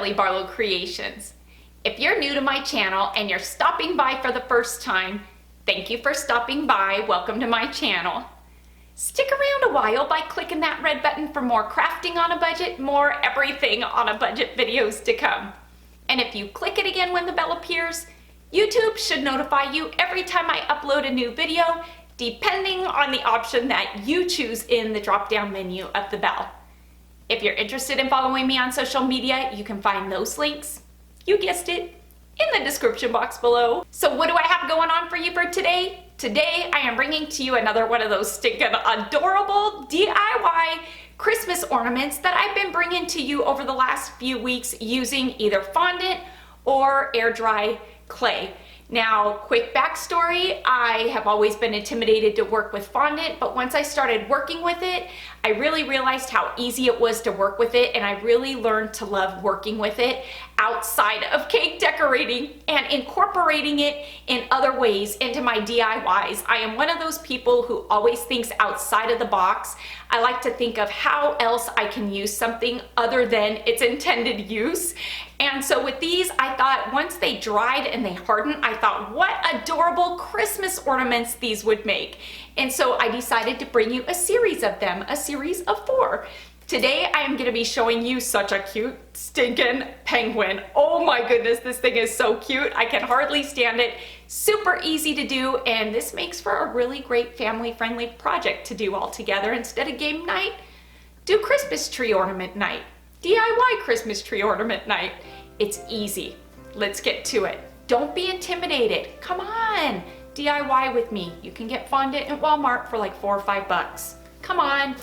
Family Barlow Creations. If you're new to my channel and you're stopping by for the first time, thank you for stopping by. Welcome to my channel. Stick around a while by clicking that red button for more crafting on a budget, more everything on a budget videos to come. And if you click it again when the bell appears, YouTube should notify you every time I upload a new video, depending on the option that you choose in the drop-down menu of the bell. If you're interested in following me on social media, you can find those links, you guessed it, in the description box below. So what do I have going on for you for today? Today I am bringing to you another one of those stinking adorable DIY Christmas ornaments that I've been bringing to you over the last few weeks using either fondant or air dry clay. Now, quick backstory, I have always been intimidated to work with fondant, but once I started working with it, I really realized how easy it was to work with it, and I really learned to love working with it outside of cake decorating and incorporating it in other ways into my DIYs. I am one of those people who always thinks outside of the box. I like to think of how else I can use something other than its intended use. And so with these, I thought once they dried and they hardened, I thought what adorable Christmas ornaments these would make. And so I decided to bring you a series of them, a series of 4. Today, I am going to be showing you such a cute stinking penguin. Oh my goodness, this thing is so cute. I can hardly stand it. Super easy to do, and this makes for a really great family-friendly project to do all together. Instead of game night, do Christmas tree ornament night. DIY Christmas tree ornament night. It's easy. Let's get to it. Don't be intimidated. Come on, DIY with me. You can get fondant at Walmart for like $4 or $5. Come on.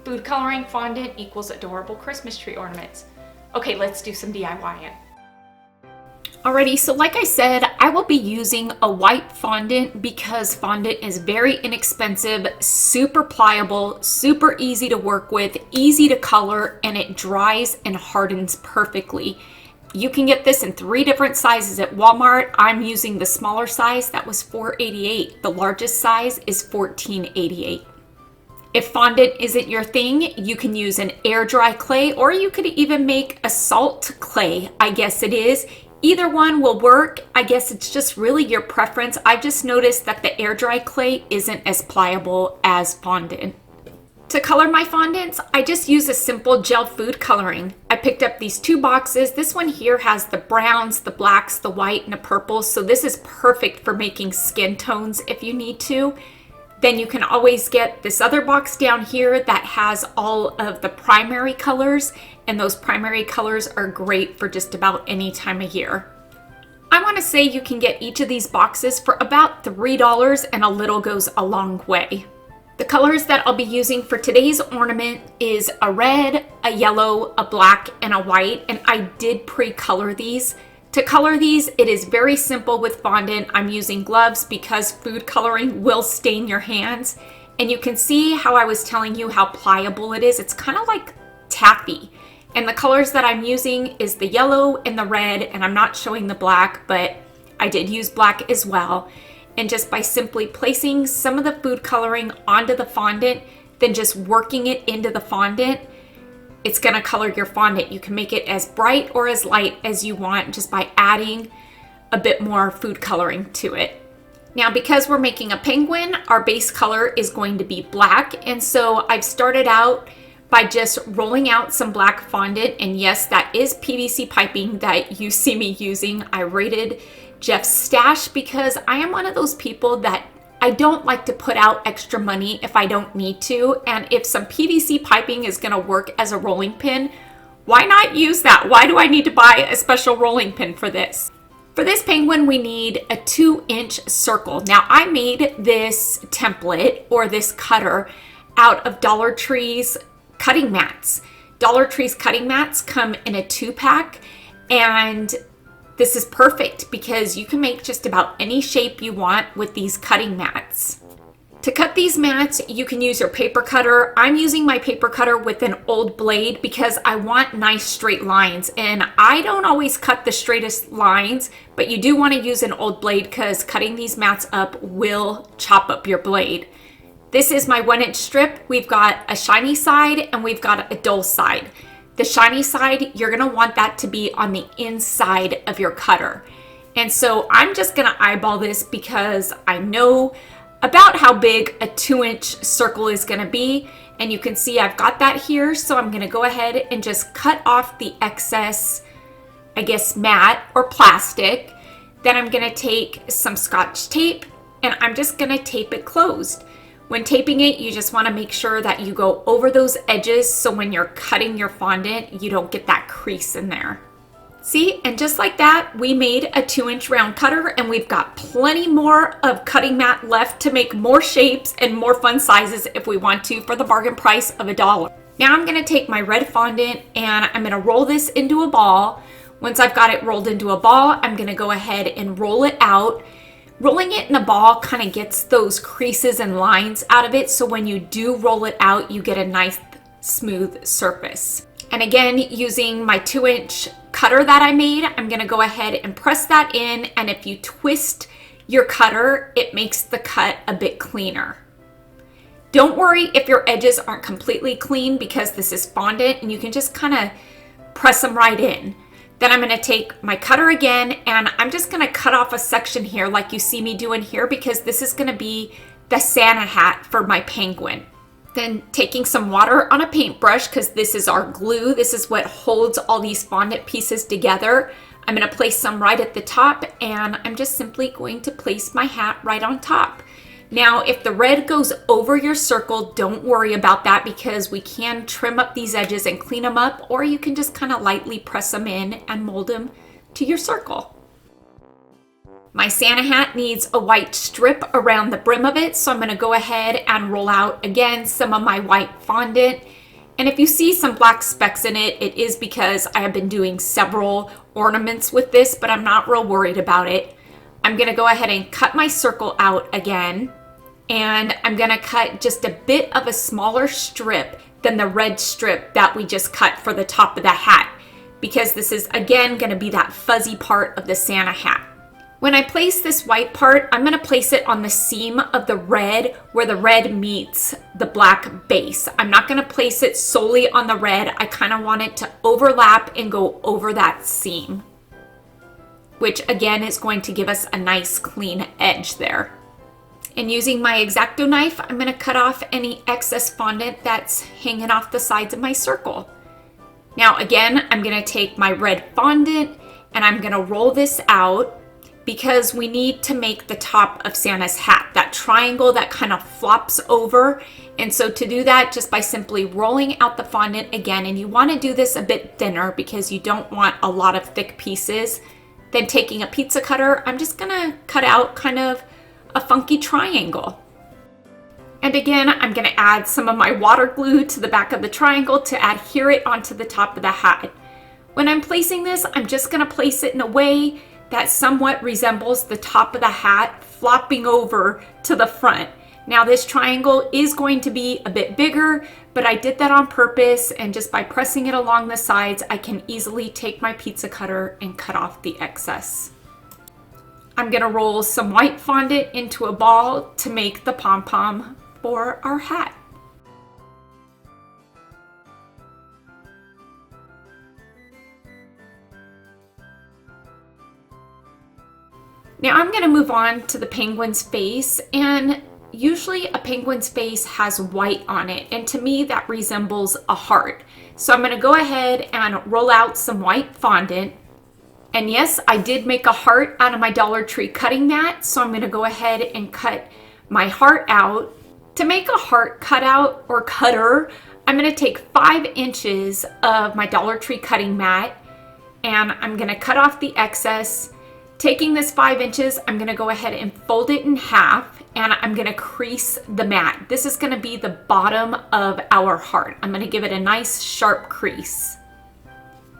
Food coloring fondant equals adorable Christmas tree ornaments. Okay, let's do some DIYing. Alrighty, so like I said, I will be using a white fondant because fondant is very inexpensive, super pliable, super easy to work with, easy to color, and it dries and hardens perfectly. You can get this in 3 different sizes at Walmart. I'm using the smaller size, that was $4.88. The largest size is $14.88. If fondant isn't your thing, you can use an air dry clay, or you could even make a salt clay, I guess it is. Either one will work. I guess it's just really your preference. I just noticed that the air dry clay isn't as pliable as fondant. To color my fondants, I just use a simple gel food coloring. I picked up these 2 boxes. This one here has the browns, the blacks, the white, and the purple. So this is perfect for making skin tones if you need to. Then you can always get this other box down here that has all of the primary colors, and those primary colors are great for just about any time of year. I want to say you can get each of these boxes for about $3, and a little goes a long way. The colors that I'll be using for today's ornament is a red, a yellow, a black, and a white, and I did pre-color these. To color these, it is very simple with fondant. I'm using gloves because food coloring will stain your hands. And you can see how I was telling you how pliable it is. It's kind of like taffy. And the colors that I'm using is the yellow and the red, and I'm not showing the black, but I did use black as well. And just by simply placing some of the food coloring onto the fondant, then just working it into the fondant, it's gonna color your fondant. You can make it as bright or as light as you want just by adding a bit more food coloring to it. Now, because we're making a penguin, our base color is going to be black. And so I've started out by just rolling out some black fondant. And yes, that is PVC piping that you see me using. I raided Jeff's stash because I am one of those people that I don't like to put out extra money if I don't need to, and if some PVC piping is going to work as a rolling pin, why not use that? Why do I need to buy a special rolling pin for this? For this penguin, we need a 2-inch circle. Now, I made this template or this cutter out of Dollar Tree's cutting mats. Dollar Tree's cutting mats come in a 2-pack, and this is perfect because you can make just about any shape you want with these cutting mats. To cut these mats, you can use your paper cutter. I'm using my paper cutter with an old blade because I want nice straight lines, and I don't always cut the straightest lines, but you do want to use an old blade because cutting these mats up will chop up your blade. This is my 1-inch strip. We've got a shiny side and we've got a dull side. The shiny side, you're gonna want that to be on the inside of your cutter. And so I'm just gonna eyeball this because I know about how big a 2-inch circle is gonna be. And you can see I've got that here. So I'm gonna go ahead and just cut off the excess, I guess, mat or plastic. Then I'm gonna take some Scotch tape and I'm just gonna tape it closed. When taping it, you just wanna make sure that you go over those edges so when you're cutting your fondant, you don't get that crease in there. See, and just like that, we made a 2-inch round cutter and we've got plenty more of cutting mat left to make more shapes and more fun sizes if we want to for the bargain price of $1. Now I'm gonna take my red fondant and I'm gonna roll this into a ball. Once I've got it rolled into a ball, I'm gonna go ahead and roll it out. Rolling it in a ball kind of gets those creases and lines out of it, so when you do roll it out, you get a nice smooth surface. And again, using my 2-inch cutter that I made, I'm gonna go ahead and press that in, and if you twist your cutter, it makes the cut a bit cleaner. Don't worry if your edges aren't completely clean because this is fondant and you can just kind of press them right in. Then I'm gonna take my cutter again and I'm just gonna cut off a section here like you see me doing here because this is gonna be the Santa hat for my penguin. Then taking some water on a paintbrush, because this is our glue, this is what holds all these fondant pieces together. I'm gonna place some right at the top and I'm just simply going to place my hat right on top. Now, if the red goes over your circle, don't worry about that because we can trim up these edges and clean them up, or you can just kind of lightly press them in and mold them to your circle. My Santa hat needs a white strip around the brim of it, so I'm gonna go ahead and roll out again some of my white fondant. And if you see some black specks in it, it is because I have been doing several ornaments with this, but I'm not real worried about it. I'm gonna go ahead and cut my circle out again, and I'm gonna cut just a bit of a smaller strip than the red strip that we just cut for the top of the hat, because this is again gonna be that fuzzy part of the Santa hat. When I place this white part, I'm gonna place it on the seam of the red where the red meets the black base. I'm not gonna place it solely on the red. I kind of want it to overlap and go over that seam, which again is going to give us a nice clean edge there. And using my X-Acto knife, I'm gonna cut off any excess fondant that's hanging off the sides of my circle. Now again, I'm gonna take my red fondant and I'm gonna roll this out because we need to make the top of Santa's hat, that triangle that kind of flops over. And so to do that, just by simply rolling out the fondant again, and you wanna do this a bit thinner because you don't want a lot of thick pieces, then taking a pizza cutter, I'm just gonna cut out kind of a funky triangle. And again, I'm gonna add some of my water glue to the back of the triangle to adhere it onto the top of the hat. When I'm placing this, I'm just gonna place it in a way that somewhat resembles the top of the hat flopping over to the front. Now this triangle is going to be a bit bigger, but I did that on purpose, and just by pressing it along the sides, I can easily take my pizza cutter and cut off the excess. I'm gonna roll some white fondant into a ball to make the pom-pom for our hat. Now I'm gonna move on to the penguin's face, and usually a penguin's face has white on it, and to me that resembles a heart. So I'm gonna go ahead and roll out some white fondant. And yes, I did make a heart out of my Dollar Tree cutting mat, so I'm gonna go ahead and cut my heart out. To make a heart cutout or cutter, I'm gonna take 5 inches of my Dollar Tree cutting mat, and I'm gonna cut off the excess. Taking this 5 inches, I'm gonna go ahead and fold it in half, and I'm gonna crease the mat. This is gonna be the bottom of our heart. I'm gonna give it a nice sharp crease.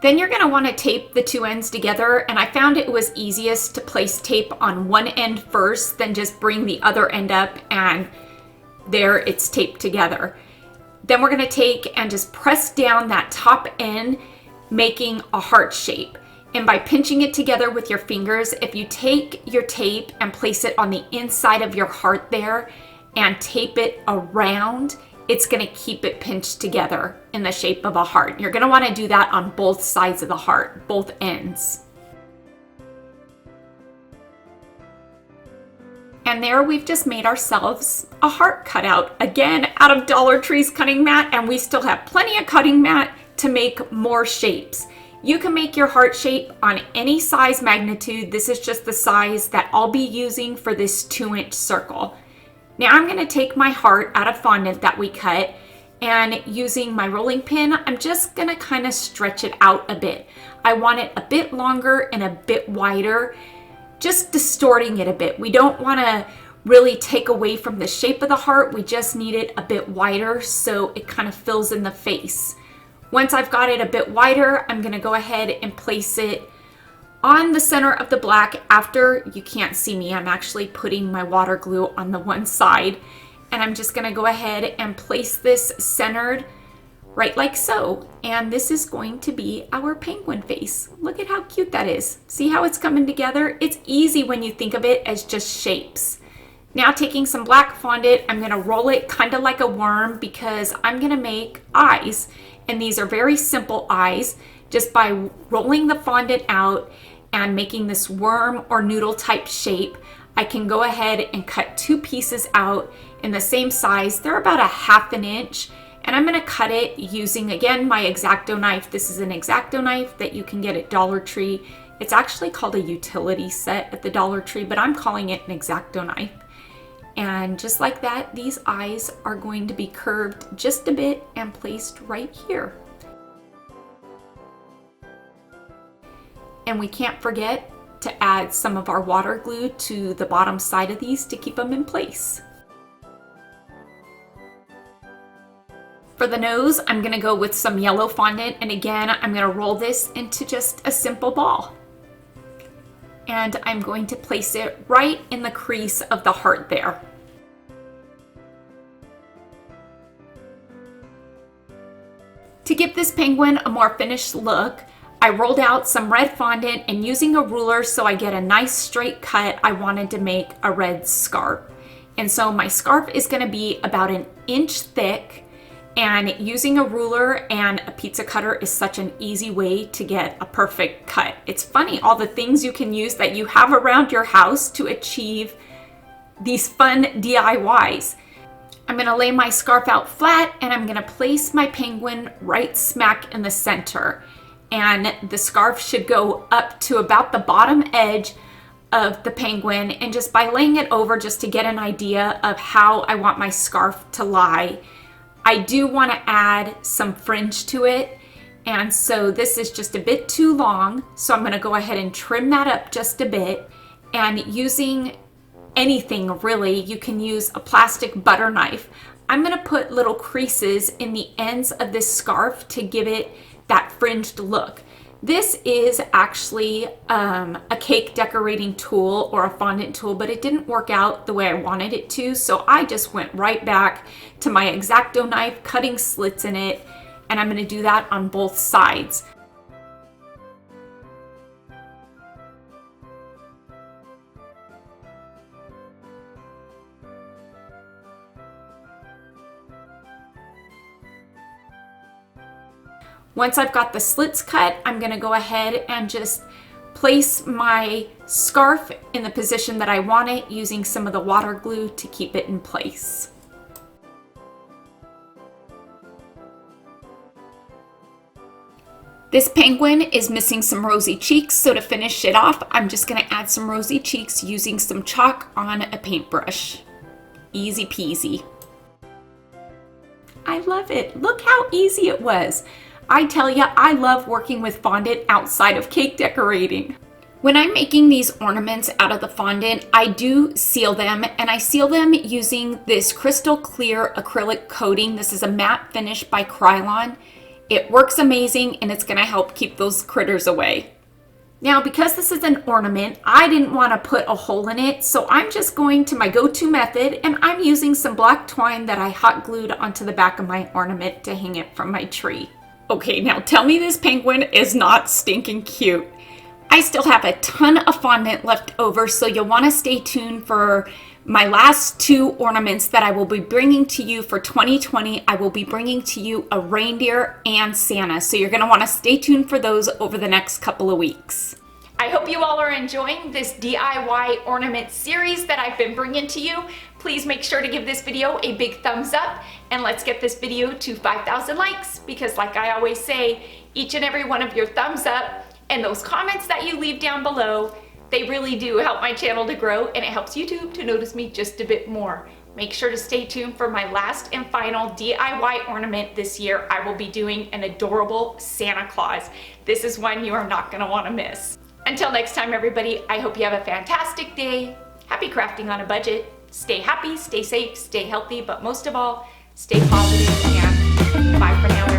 Then you're gonna wanna tape the 2 ends together, and I found it was easiest to place tape on one end first, then just bring the other end up, and there it's taped together. Then we're gonna take and just press down that top end, making a heart shape. And by pinching it together with your fingers, if you take your tape and place it on the inside of your heart there and tape it around, it's going to keep it pinched together in the shape of a heart. You're going to want to do that on both sides of the heart, both ends. And there we've just made ourselves a heart cutout, again, out of Dollar Tree's cutting mat, and we still have plenty of cutting mat to make more shapes. You can make your heart shape on any size magnitude. This is just the size that I'll be using for this 2-inch circle. Now I'm going to take my heart out of fondant that we cut, and using my rolling pin, I'm just going to kind of stretch it out a bit. I want it a bit longer and a bit wider, just distorting it a bit. We don't want to really take away from the shape of the heart. We just need it a bit wider so it kind of fills in the face. Once I've got it a bit wider, I'm going to go ahead and place it on the center of the black. After, you can't see me, I'm actually putting my water glue on the one side, and I'm just going to go ahead and place this centered right like so. And this is going to be our penguin face. Look at how cute that is. See how it's coming together? It's easy when you think of it as just shapes. Now taking some black fondant, I'm going to roll it kind of like a worm because I'm going to make eyes. And these are very simple eyes. Just by rolling the fondant out and making this worm or noodle type shape, I can go ahead and cut 2 pieces out in the same size. They're about 1/2 inch. And I'm going to cut it using, again, my X-Acto knife. This is an X-Acto knife that you can get at Dollar Tree. It's actually called a utility set at the Dollar Tree, but I'm calling it an X-Acto knife. And just like that, these eyes are going to be curved just a bit and placed right here. And we can't forget to add some of our water glue to the bottom side of these to keep them in place. For the nose, I'm going to go with some yellow fondant, and again, I'm going to roll this into just a simple ball. And I'm going to place it right in the crease of the heart there. To give this penguin a more finished look, I rolled out some red fondant, and using a ruler so I get a nice straight cut, I wanted to make a red scarf. And so my scarf is going to be about 1 inch thick. And using a ruler and a pizza cutter is such an easy way to get a perfect cut. It's funny, all the things you can use that you have around your house to achieve these fun DIYs. I'm going to lay my scarf out flat, and I'm going to place my penguin right smack in the center. And the scarf should go up to about the bottom edge of the penguin. And just by laying it over, just to get an idea of how I want my scarf to lie, I do want to add some fringe to it, and so this is just a bit too long, so I'm going to go ahead and trim that up just a bit. And using anything really, you can use a plastic butter knife. I'm going to put little creases in the ends of this scarf to give it that fringed look. This is actually a cake decorating tool or a fondant tool, but it didn't work out the way I wanted it to, so I just went right back to my X-Acto knife, cutting slits in it, and I'm going to do that on both sides. Once I've got the slits cut, I'm going to go ahead and just place my scarf in the position that I want it, using some of the water glue to keep it in place. This penguin is missing some rosy cheeks, so to finish it off, I'm just going to add some rosy cheeks using some chalk on a paintbrush. Easy peasy. I love it. Look how easy it was. I tell you, I love working with fondant outside of cake decorating. When I'm making these ornaments out of the fondant, I do seal them, and I seal them using this crystal clear acrylic coating. This is a matte finish by Krylon. It works amazing, and it's going to help keep those critters away. Now, because this is an ornament, I didn't want to put a hole in it, so I'm just going to my go-to method, and I'm using some black twine that I hot glued onto the back of my ornament to hang it from my tree. Okay, now tell me this penguin is not stinking cute. I still have a ton of fondant left over, so you'll want to stay tuned for my last 2 ornaments that I will be bringing to you for 2020. I will be bringing to you a reindeer and Santa, so you're going to want to stay tuned for those over the next couple of weeks. I hope you all are enjoying this DIY ornament series that I've been bringing to you. Please make sure to give this video a big thumbs up, and let's get this video to 5,000 likes, because like I always say, each and every one of your thumbs up and those comments that you leave down below, they really do help my channel to grow, and it helps YouTube to notice me just a bit more. Make sure to stay tuned for my last and final DIY ornament this year. I will be doing an adorable Santa Claus. This is one you are not going to want to miss. Until next time, everybody, I hope you have a fantastic day. Happy crafting on a budget. Stay happy, stay safe, stay healthy, but most of all, stay positive, and bye for now, everybody.